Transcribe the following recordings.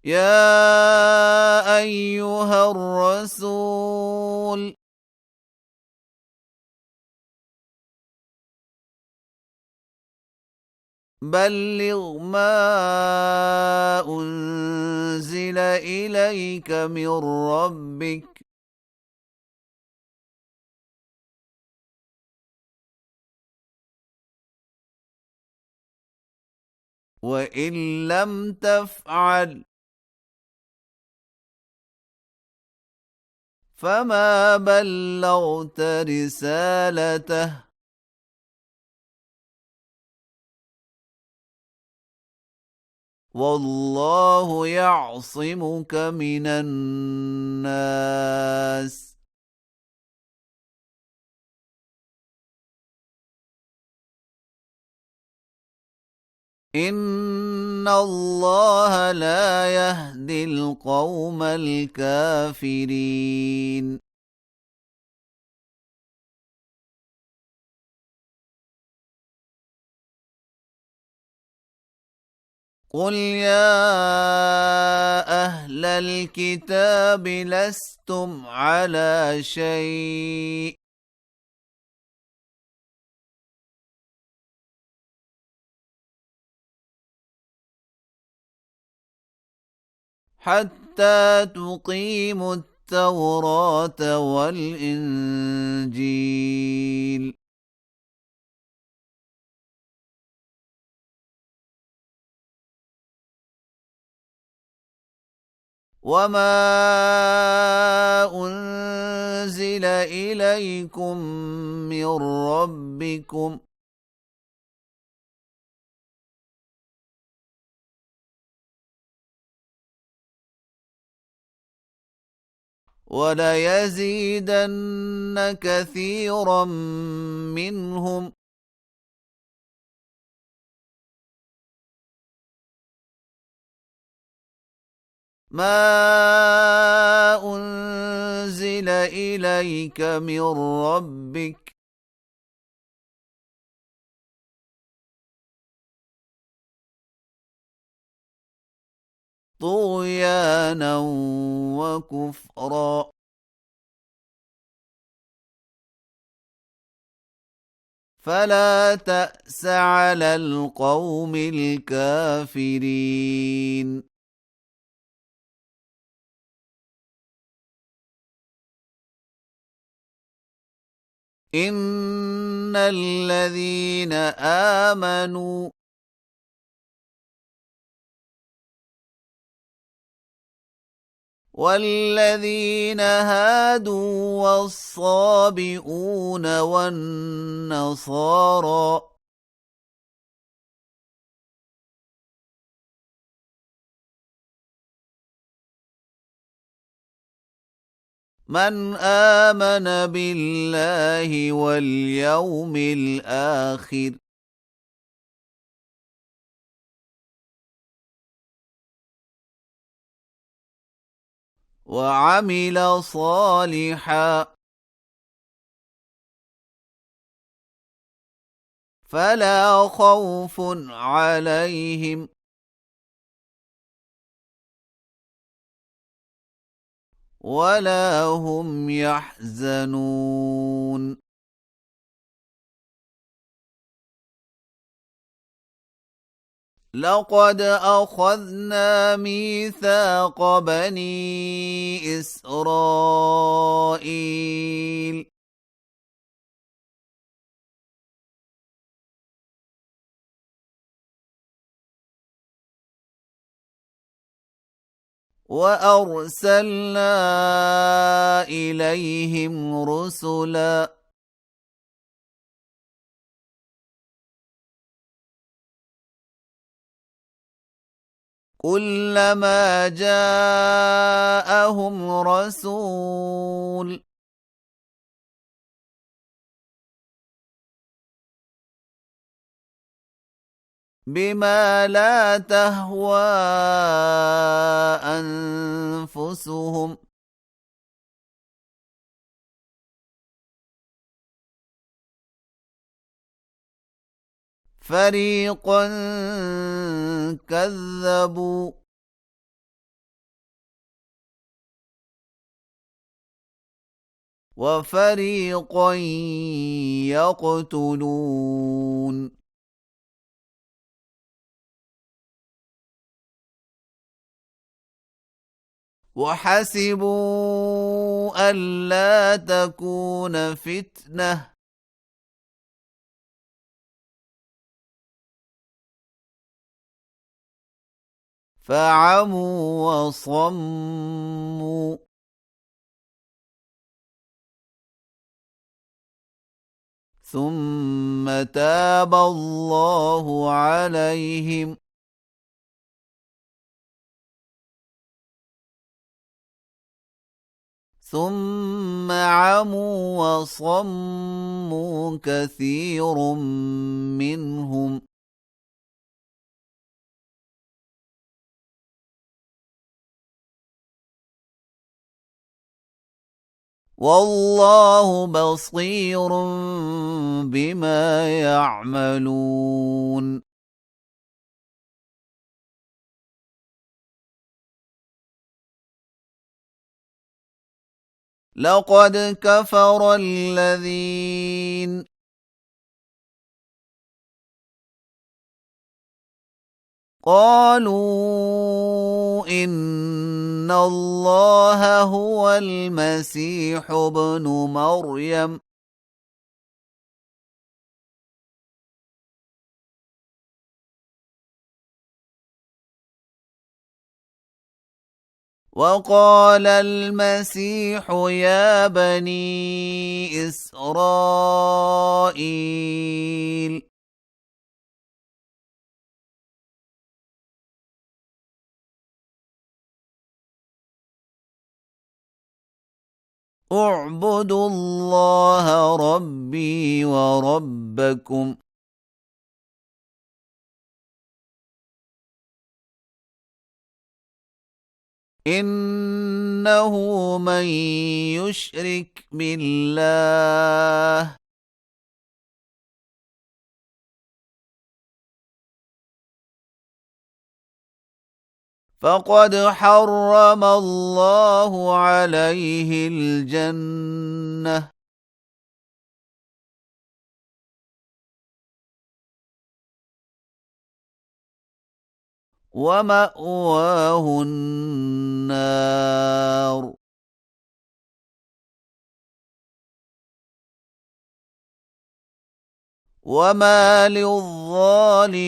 يا أيها الرسول بلغ ما أنزل إليك من ربك وإن لم تفعل فما بلغت رسالته والله يعصمك من الناس إن الله لا يهدي القوم الكافرين قل يا أهل الكتاب لستم على شيء حتى تقيموا التوراة والإنجيل وما أنزل إليكم من ربكم وليزيدن كثيرا منهم ما أنزل إليك من ربك طغيانا وكفرا فلا تأس على القوم الكافرين إن الذين آمنوا والذين هادوا والصابئون والنصارى من آمن بالله واليوم الآخر وعمل صالحا فلا خوف عليهم ولا هم يحزنون لقد أخذنا ميثاق بني إسرائيل وأرسلنا إليهم رسلا كلما جاءهم رسول بما لا تهوى أنفسهم فريقا كذبوا وفريقا يقتلون وحسبوا ألا تكون فتنة فعموا وصموا ثم تاب الله عليهم ثم عموا وصموا كثير منهم والله بصير بما يعملون لقد كفر الذين قالوا إن الله هو المسيح ابن مريم وقال المسيح يا بني إسرائيل اعبدوا الله ربي وربكم إنه من يشرك بالله فقد حرم الله عليه الجنة ومأواه النار وما للظالمين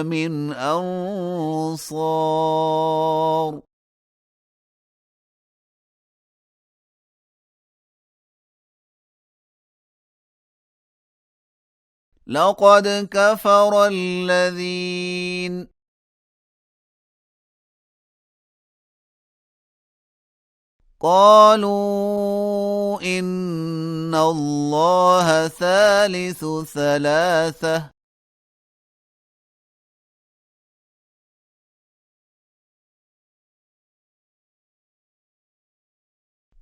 من أنصار لقد كفر الذين قالوا إن الله ثالث ثلاثة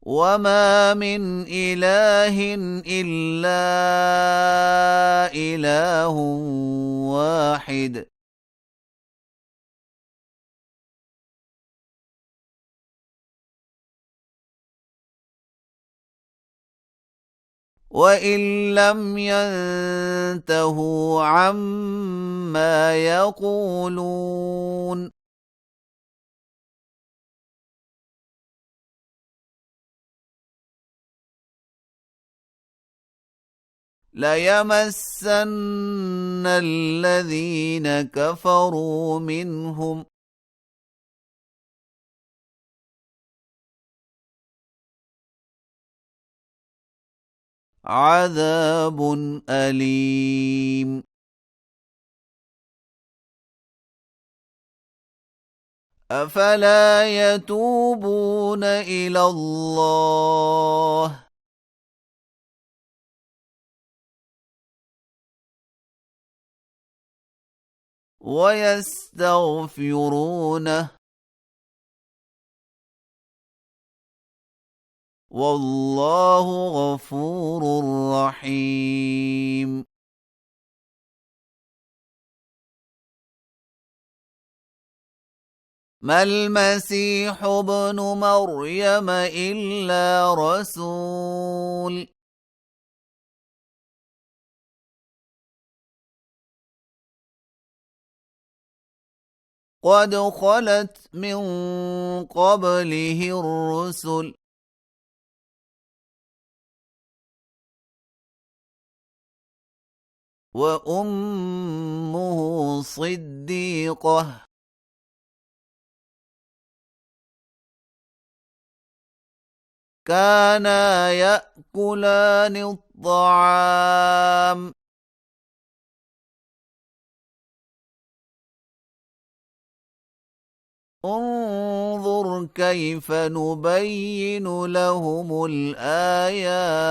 وما من إله إلا إله واحد وإن لم ينتهوا عما يقولون ليمسن الذين كفروا منهم عذاب أليم أفلا يتوبون إلى الله ويستغفرونه والله غفور رحيم ما المسيح ابن مريم إلا رسول قد خلت من قبله الرسل وأمه صديقة كانا يأكلان الطعام انظر كيف نبين لهم الآيات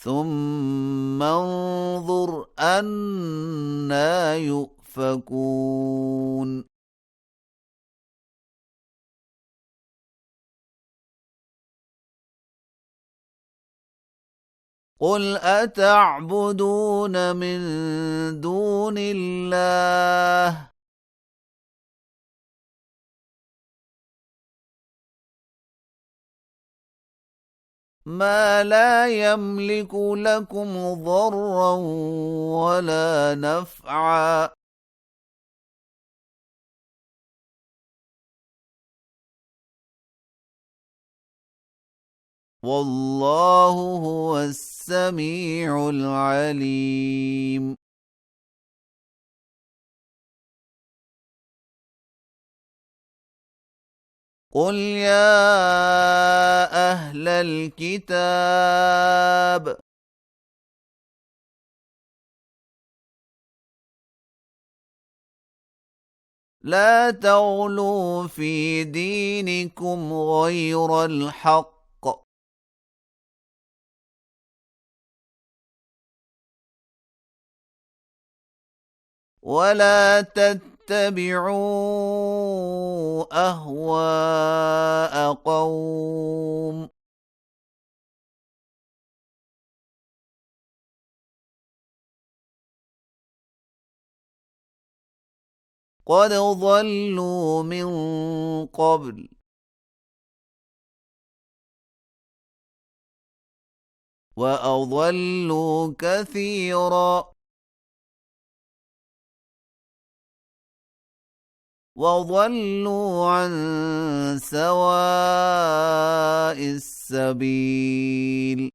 ثم انظر أنى يؤفكون قل أتعبدون من دون الله ما لا يملك لكم ضرا ولا نفعا والله هو السميع العليم قل يا أهل الكتاب لا تغلوا في دينكم غير الحق ولا تتبعوا أهواء قوم قد ضلوا من قبل وأضلوا كثيرا وضلوا عن سواء السبيل